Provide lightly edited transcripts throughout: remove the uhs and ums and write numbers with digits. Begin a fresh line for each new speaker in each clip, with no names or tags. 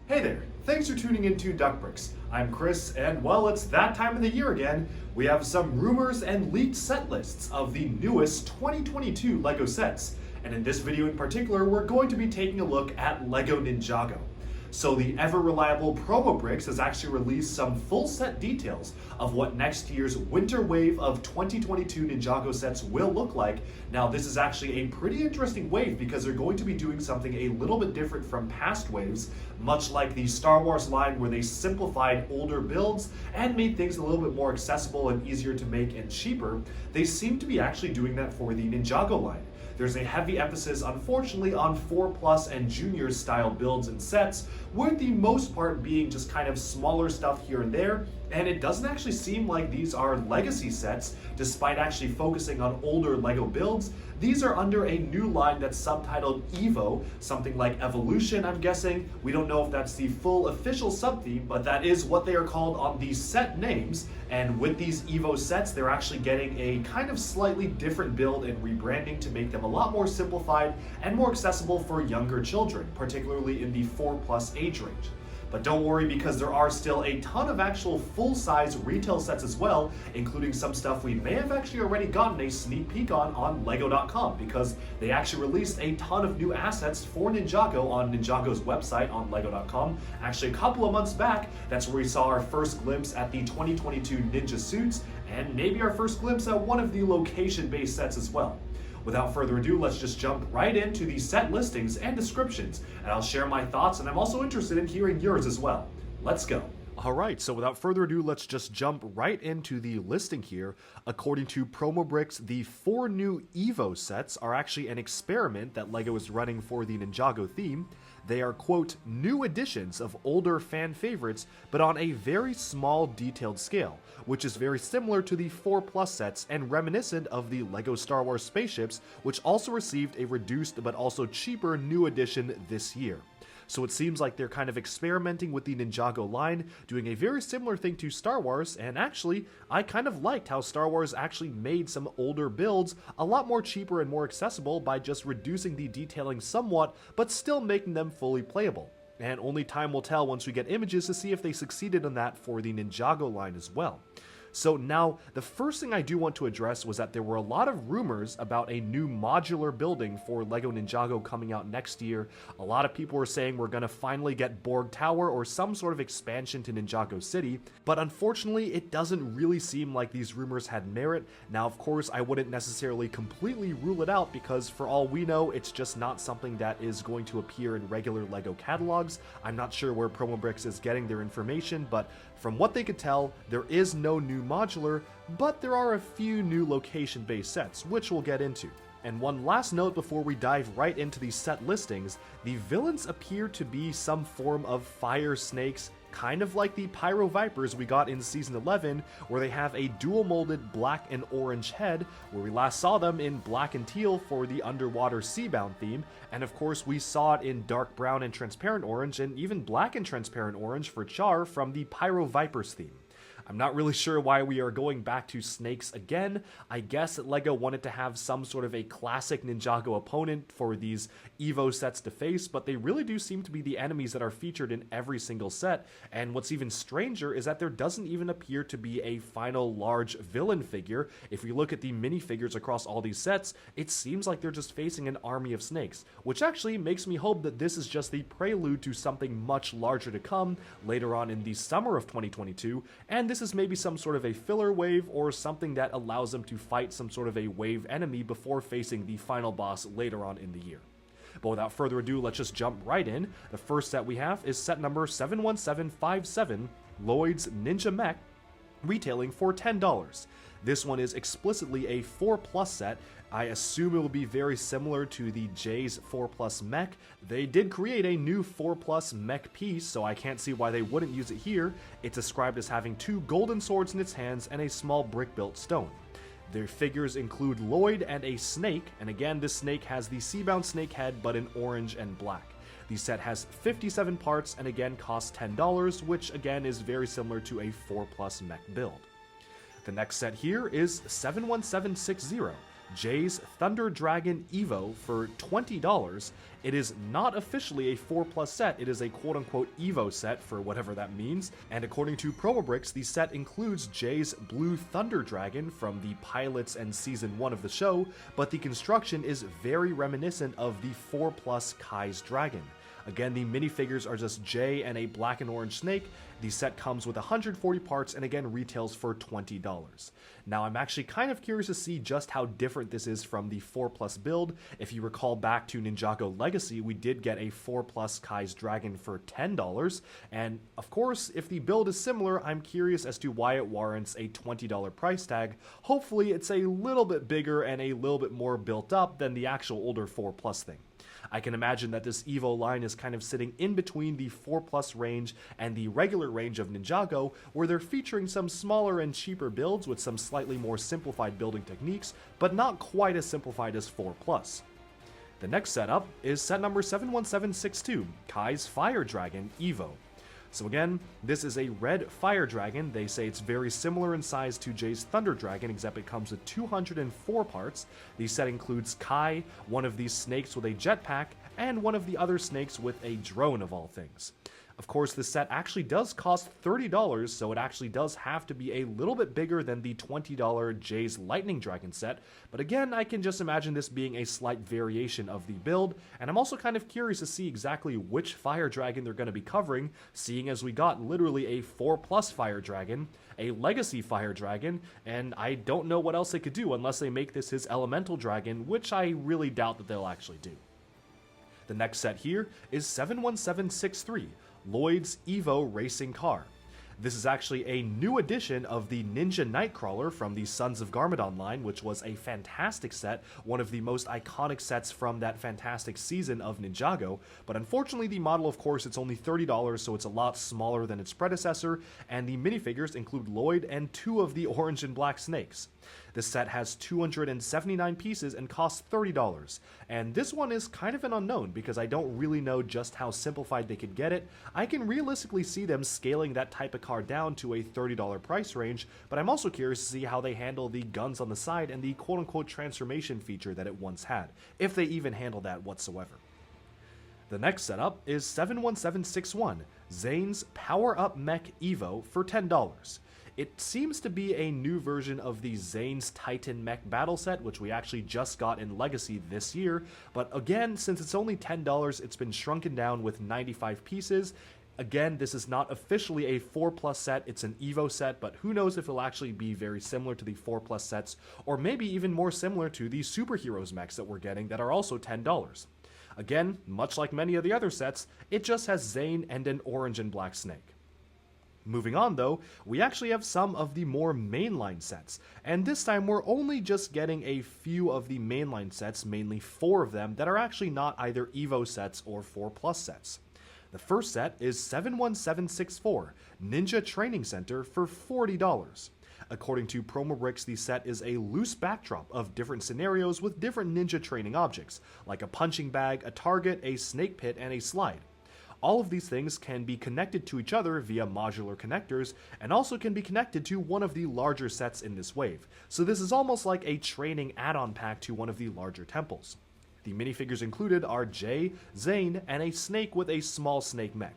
Hey there, thanks for tuning into Duckbricks. I'm Chris, and well, it's that time of the year again. We have some rumors and leaked set lists of the newest 2022 LEGO sets. And in this video in particular, we're going to be taking a look at LEGO Ninjago. So the ever-reliable Promobricks has actually released some full set details of what next year's winter wave of 2022 Ninjago sets will look like. Now this is actually a pretty interesting wave because they're going to be doing something a little bit different from past waves, much like the Star Wars line where they simplified older builds and made things a little bit more accessible and easier to make and cheaper. They seem to be actually doing that for the Ninjago line. There's a heavy emphasis, unfortunately, on 4+ and junior style builds and sets, with the most part being just kind of smaller stuff here and there, and it doesn't actually seem like these are legacy sets, despite actually focusing on older LEGO builds. These are under a new line that's subtitled EVO, something like Evolution, I'm guessing. We don't know if that's the full official sub-theme, but that is what they are called on these set names. And with these EVO sets, they're actually getting a kind of slightly different build and rebranding to make them a lot more simplified and more accessible for younger children, particularly in the 4+ age range. But don't worry, because there are still a ton of actual full-size retail sets as well, including some stuff we may have actually already gotten a sneak peek on LEGO.com, because they actually released a ton of new assets for Ninjago on Ninjago's website on LEGO.com. Actually, a couple of months back, that's where we saw our first glimpse at the 2022 Ninja suits, and maybe our first glimpse at one of the location-based sets as well. Without further ado, let's just jump right into the set listings and descriptions, and I'll share my thoughts, and I'm also interested in hearing yours as well. Let's go. Alright, so without further ado, let's just jump right into the listing here. According to Promobricks, the 4 new EVO sets are actually an experiment that LEGO is running for the Ninjago theme. They are, quote, new editions of older fan favorites, but on a very small detailed scale, which is very similar to the 4+ sets and reminiscent of the LEGO Star Wars spaceships, which also received a reduced but also cheaper new edition this year. So it seems like they're kind of experimenting with the Ninjago line, doing a very similar thing to Star Wars, and actually, I kind of liked how Star Wars actually made some older builds a lot more cheaper and more accessible by just reducing the detailing somewhat, but still making them fully playable. And only time will tell once we get images to see if they succeeded in that for the Ninjago line as well. So now, the first thing I do want to address was that there were a lot of rumors about a new modular building for LEGO Ninjago coming out next year. A lot of people were saying we're gonna finally get Borg Tower or some sort of expansion to Ninjago City, but unfortunately it doesn't really seem like these rumors had merit. Now of course I wouldn't necessarily completely rule it out because for all we know it's just not something that is going to appear in regular LEGO catalogs. I'm not sure where Promobricks is getting their information, but from what they could tell, there is no new modular, but there are a few new location-based sets, which we'll get into. And one last note before we dive right into these set listings, the villains appear to be some form of fire snakes, kind of like the Pyro Vipers we got in Season 11, where they have a dual-molded black and orange head, where we last saw them in black and teal for the underwater Seabound theme, and of course we saw it in dark brown and transparent orange, and even black and transparent orange for Char from the Pyro Vipers theme. I'm not really sure why we are going back to snakes again. I guess that LEGO wanted to have some sort of a classic Ninjago opponent for these EVO sets to face, but they really do seem to be the enemies that are featured in every single set, and what's even stranger is that there doesn't even appear to be a final large villain figure. If we look at the minifigures across all these sets, it seems like they're just facing an army of snakes, which actually makes me hope that this is just the prelude to something much larger to come later on in the summer of 2022, and this is maybe some sort of a filler wave or something that allows them to fight some sort of a wave enemy before facing the final boss later on in the year. But without further ado, let's just jump right in. The first set we have is set number 71757, Lloyd's Ninja Mech, retailing for $10. This one is explicitly a 4+ set. I assume it will be very similar to the Jay's 4+ mech. They did create a new 4+ mech piece, so I can't see why they wouldn't use it here. It's described as having 2 golden swords in its hands and a small brick-built stone. Their figures include Lloyd and a snake, and again this snake has the Seabound snake head but in orange and black. The set has 57 parts and again costs $10, which again is very similar to a 4+ mech build. The next set here is 71760, Jay's Thunder Dragon Evo for $20. It is not officially a 4+ set, it is a quote-unquote Evo set for whatever that means, and according to Promobricks, the set includes Jay's Blue Thunder Dragon from the pilots and Season 1 of the show, but the construction is very reminiscent of the 4+ Kai's Dragon. Again, the minifigures are just Jay and a black and orange snake. The set comes with 140 parts and again retails for $20. Now, I'm actually kind of curious to see just how different this is from the 4+ build. If you recall back to Ninjago Legacy, we did get a 4+ Kai's Dragon for $10. And of course, if the build is similar, I'm curious as to why it warrants a $20 price tag. Hopefully, it's a little bit bigger and a little bit more built up than the actual older 4+ thing. I can imagine that this Evo line is kind of sitting in between the 4+ range and the regular range of Ninjago, where they're featuring some smaller and cheaper builds with some slightly more simplified building techniques, but not quite as simplified as 4+. The next setup is set number 71762, Kai's Fire Dragon Evo. So again, this is a red fire dragon. They say it's very similar in size to Jay's Thunder Dragon, except it comes with 204 parts. The set includes Kai, one of these snakes with a jetpack, and one of the other snakes with a drone of all things. Of course, the set actually does cost $30, so it actually does have to be a little bit bigger than the $20 Jay's Lightning Dragon set, but again, I can just imagine this being a slight variation of the build, and I'm also kind of curious to see exactly which fire dragon they're going to be covering, seeing as we got literally a 4+ fire dragon, a legacy fire dragon, and I don't know what else they could do unless they make this his elemental dragon, which I really doubt that they'll actually do. The next set here is 71763, Lloyd's Evo Racing Car. This is actually a new edition of the Ninja Nightcrawler from the Sons of Garmadon line, which was a fantastic set, one of the most iconic sets from that fantastic season of Ninjago, but unfortunately the model, of course, it's only $30, so it's a lot smaller than its predecessor, and the minifigures include Lloyd and 2 of the orange and black snakes. This set has 279 pieces and costs $30, and this one is kind of an unknown because I don't really know just how simplified they could get it. I can realistically see them scaling that type of car down to a $30 price range, but I'm also curious to see how they handle the guns on the side and the quote-unquote transformation feature that it once had, if they even handle that whatsoever. The next setup is 71761, Zane's Power Up Mech Evo for $10. It seems to be a new version of the Zane's Titan Mech battle set, which we actually just got in Legacy this year, but again, since it's only $10, it's been shrunken down with 95 pieces. Again, this is not officially a 4+ set, it's an Evo set, but who knows if it'll actually be very similar to the 4+ sets, or maybe even more similar to the Superheroes mechs that we're getting that are also $10. Again, much like many of the other sets, it just has Zane and an orange and black snake. Moving on though, we actually have some of the more mainline sets, and this time we're only just getting a few of the mainline sets, mainly 4 of them, that are actually not either Evo sets or 4+ sets. The first set is 71764, Ninja Training Center for $40. According to Promobricks, the set is a loose backdrop of different scenarios with different ninja training objects, like a punching bag, a target, a snake pit, and a slide. All of these things can be connected to each other via modular connectors, and also can be connected to one of the larger sets in this wave, so this is almost like a training add-on pack to one of the larger temples. The minifigures included are Jay, Zane, and a snake with a small snake mech.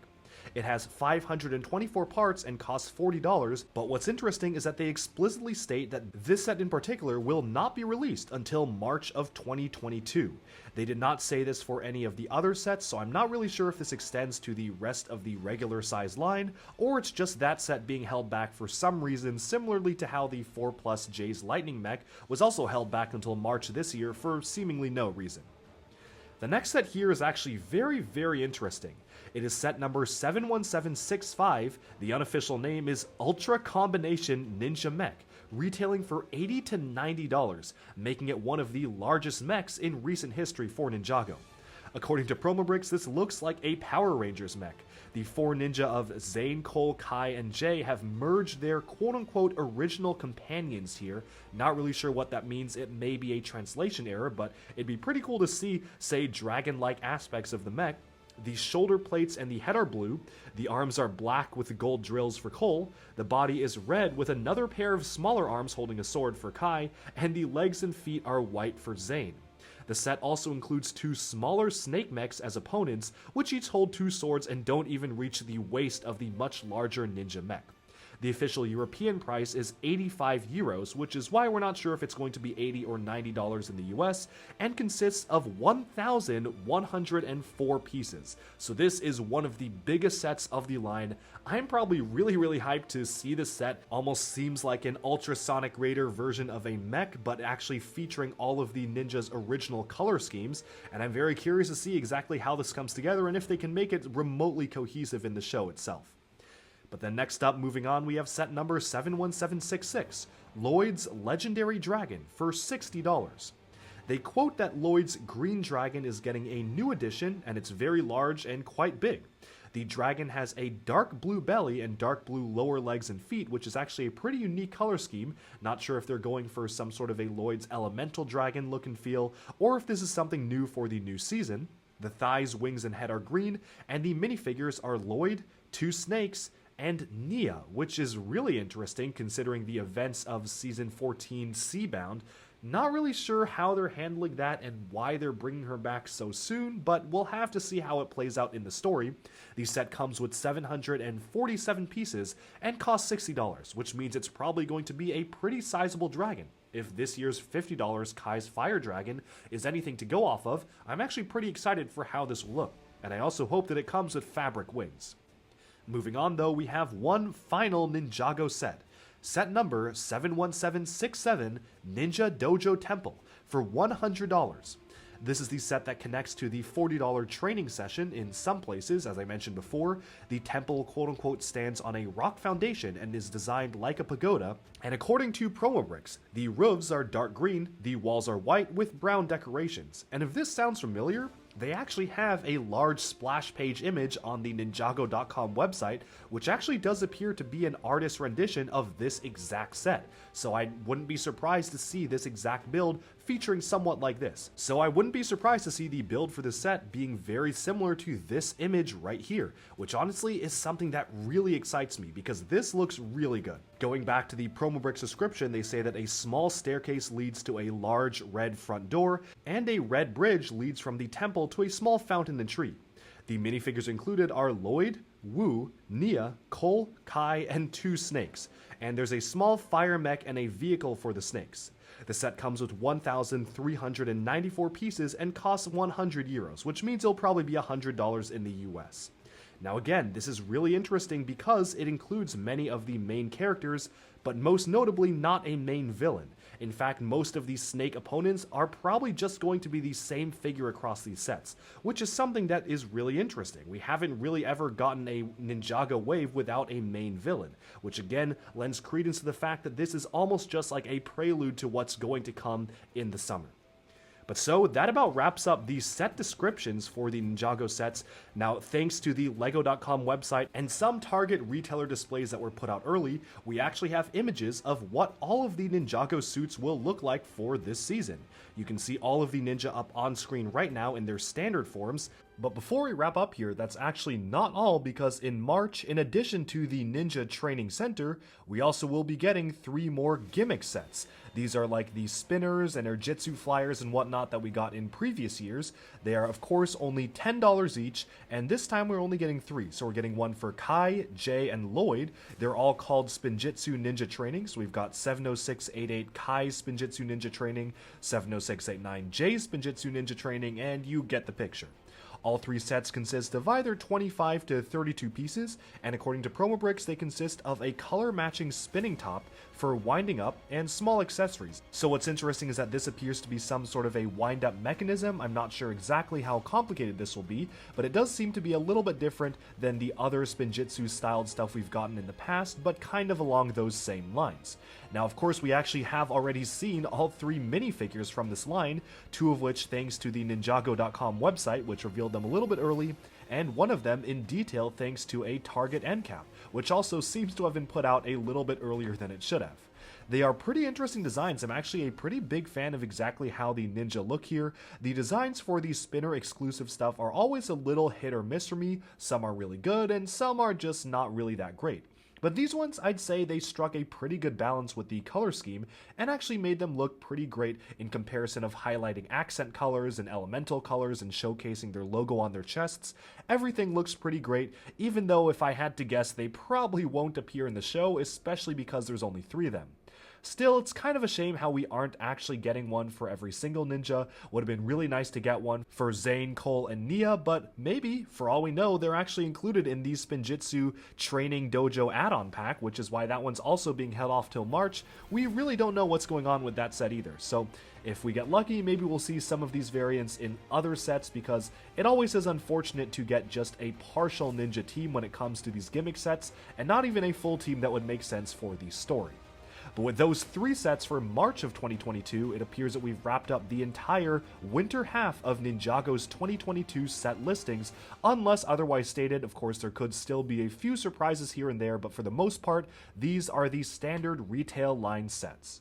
It has 524 parts and costs $40, but what's interesting is that they explicitly state that this set in particular will not be released until March of 2022. They did not say this for any of the other sets, so I'm not really sure if this extends to the rest of the regular size line, or it's just that set being held back for some reason, similarly to how the 4+ Jay's Lightning Mech was also held back until March this year for seemingly no reason. The next set here is actually very interesting. It is set number 71765, the unofficial name is Ultra Combination Ninja Mech, retailing for $80 to $90, making it one of the largest mechs in recent history for Ninjago. According to Promobricks, this looks like a Power Rangers mech. The 4 ninja of Zane, Cole, Kai, and Jay have merged their quote-unquote original companions here. Not really sure what that means, it may be a translation error, but it'd be pretty cool to see, say, dragon-like aspects of the mech. The shoulder plates and the head are blue, the arms are black with gold drills for Cole, the body is red with another pair of smaller arms holding a sword for Kai, and the legs and feet are white for Zane. The set also includes 2 smaller snake mechs as opponents, which each hold 2 swords and don't even reach the waist of the much larger ninja mech. The official European price is 85 euros, which is why we're not sure if it's going to be $80 or $90 in the US, and consists of 1,104 pieces. So this is one of the biggest sets of the line. I'm probably really hyped to see this set. Almost seems like an Ultrasonic Raider version of a mech, but actually featuring all of the ninja's original color schemes, and I'm very curious to see exactly how this comes together and if they can make it remotely cohesive in the show itself. But then next up, moving on, we have set number 71766, Lloyd's Legendary Dragon for $60. They quote that Lloyd's Green Dragon is getting a new edition, and it's very large and quite big. The dragon has a dark blue belly and dark blue lower legs and feet, which is actually a pretty unique color scheme. Not sure if they're going for some sort of a Lloyd's Elemental Dragon look and feel, or if this is something new for the new season. The thighs, wings, and head are green, and the minifigures are Lloyd, 2 snakes, and Nia, which is really interesting considering the events of Season 14 Seabound. Not really sure how they're handling that and why they're bringing her back so soon, but we'll have to see how it plays out in the story. The set comes with 747 pieces and costs $60, which means it's probably going to be a pretty sizable dragon. If this year's $50 Kai's Fire Dragon is anything to go off of, I'm actually pretty excited for how this will look, and I also hope that it comes with fabric wings. Moving on though, we have one final Ninjago set. Set number 71767, Ninja Dojo Temple, for $100. This is the set that connects to the $40 training session in some places. As I mentioned before, the temple quote-unquote stands on a rock foundation and is designed like a pagoda, and according to Promobricks, the roofs are dark green, the walls are white with brown decorations. And if this sounds familiar, they actually have a large splash page image on the Ninjago.com website, which actually does appear to be an artist rendition of this exact set. So I wouldn't be surprised to see this exact build featuring somewhat like this. So I wouldn't be surprised to see the build for this set being very similar to this image right here, which honestly is something that really excites me because this looks really good. Going back to the Promobricks description, they say that a small staircase leads to a large red front door, and a red bridge leads from the temple to a small fountain and tree. The minifigures included are Lloyd, Wu, Nia, Cole, Kai, and 2 snakes, and there's a small fire mech and a vehicle for the snakes. The set comes with 1,394 pieces and costs 100 euros, which means it'll probably be $100 in the US. Now again, this is really interesting because it includes many of the main characters, but most notably not a main villain. In fact, most of these snake opponents are probably just going to be the same figure across these sets, which is something that is really interesting. We haven't really ever gotten a Ninjago wave without a main villain, which again lends credence to the fact that this is almost just like a prelude to what's going to come in the summer. But so, that about wraps up the set descriptions for the Ninjago sets. Now, thanks to the LEGO.com website and some Target retailer displays that were put out early, we actually have images of what all of the Ninjago suits will look like for this season. You can see all of the ninja up on screen right now in their standard forms. But before we wrap up here, that's actually not all, because in March, in addition to the Ninja Training Center, we also will be getting 3 more gimmick sets. These are like the spinners and Erjitsu flyers and whatnot that we got in previous years. They are of course only $10 each, and this time we're only getting 3. So we're getting one for Kai, Jay, and Lloyd. They're all called Spinjitzu Ninja Training. So we've got 70688 Kai's Spinjitzu Ninja Training, 70689 Jay's Spinjitzu Ninja Training, and you get the picture. All 3 sets consist of either 25 to 32 pieces, and according to Promobricks, they consist of a color-matching spinning top for winding up and small accessories. So what's interesting is that this appears to be some sort of a wind-up mechanism. I'm not sure exactly how complicated this will be, but it does seem to be a little bit different than the other Spinjitzu-styled stuff we've gotten in the past, but kind of along those same lines. Now, of course, we actually have already seen all 3 minifigures from this line, 2 of which thanks to the Ninjago.com website, which revealed them a little bit early, and one of them in detail thanks to a Target end cap, which also seems to have been put out a little bit earlier than it should have. They are pretty interesting designs. I'm actually a pretty big fan of exactly how the Ninja look here. The designs for the Spinner exclusive stuff are always a little hit or miss for me. Some are really good and some are just not really that great. But these ones, I'd say they struck a pretty good balance with the color scheme and actually made them look pretty great in comparison of highlighting accent colors and elemental colors and showcasing their logo on their chests. Everything looks pretty great, even though if I had to guess, they probably won't appear in the show, especially because there's only 3 of them. Still, it's kind of a shame how we aren't actually getting one for every single ninja. Would have been really nice to get one for Zane, Cole, and Nia, but maybe, for all we know, they're actually included in the Spinjitzu Training Dojo add-on pack, which is why that one's also being held off till March. We really don't know what's going on with that set either, so if we get lucky, maybe we'll see some of these variants in other sets, because it always is unfortunate to get just a partial ninja team when it comes to these gimmick sets, and not even a full team that would make sense for the story. But with those 3 sets for March of 2022, it appears that we've wrapped up the entire winter half of Ninjago's 2022 set listings. Unless otherwise stated, of course, there could still be a few surprises here and there, but for the most part, these are the standard retail line sets.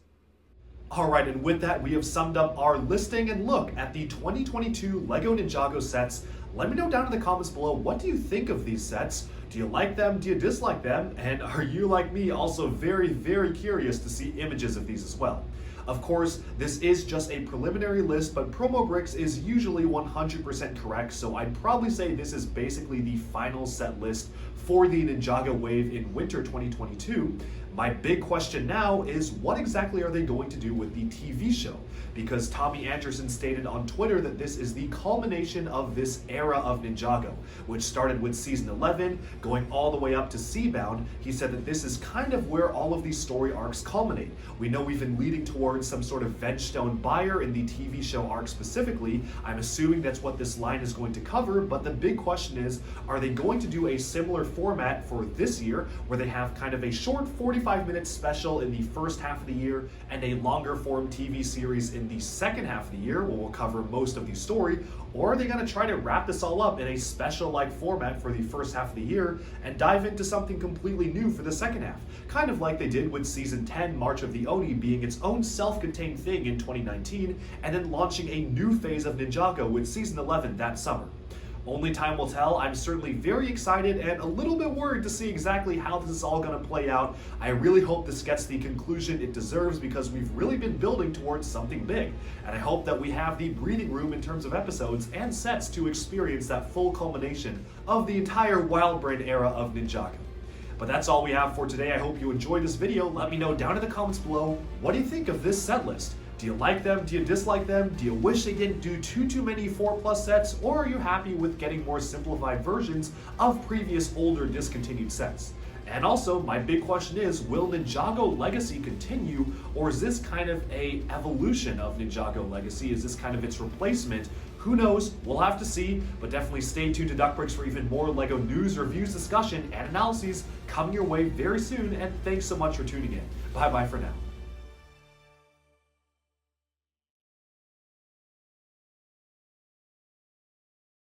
Alright, and with that, we have summed up our listing and look at the 2022 LEGO Ninjago sets. Let me know down in the comments below, what do you think of these sets? Do you like them? Do you dislike them? And are you, like me, also very, very curious to see images of these as well? Of course, this is just a preliminary list, but Promobricks is usually 100% correct, so I'd probably say this is basically the final set list for the Ninjago wave in winter 2022. My big question now is, what exactly are they going to do with the TV show? Because Tommy Anderson stated on Twitter that this is the culmination of this era of Ninjago, which started with season 11, going all the way up to Seabound. He said that this is kind of where all of these story arcs culminate. We know we've been leading towards some sort of Vengestone buyer in the TV show arc specifically. I'm assuming that's what this line is going to cover, but the big question is, are they going to do a similar format for this year, where they have kind of a short 45-minute special in the first half of the year and a longer form TV series in the second half of the year, where we'll cover most of the story? Or are they going to try to wrap this all up in a special-like format for the first half of the year and dive into something completely new for the second half? Kind of like they did with Season 10, March of the Oni, being its own self-contained thing in 2019, and then launching a new phase of Ninjago with Season 11 that summer. Only time will tell. I'm certainly very excited and a little bit worried to see exactly how this is all going to play out. I really hope this gets the conclusion it deserves, because we've really been building towards something big. And I hope that we have the breathing room in terms of episodes and sets to experience that full culmination of the entire Wildbrain era of Ninjago. But that's all we have for today. I hope you enjoyed this video. Let me know down in the comments below, what do you think of this set list? Do you like them? Do you dislike them? Do you wish they didn't do too many 4+ sets? Or are you happy with getting more simplified versions of previous older discontinued sets? And also, my big question is, will Ninjago Legacy continue, or is this kind of a evolution of Ninjago Legacy? Is this kind of its replacement? Who knows? We'll have to see, but definitely stay tuned to Duckbricks for even more LEGO news, reviews, discussion, and analyses coming your way very soon, and thanks so much for tuning in. Bye-bye for now.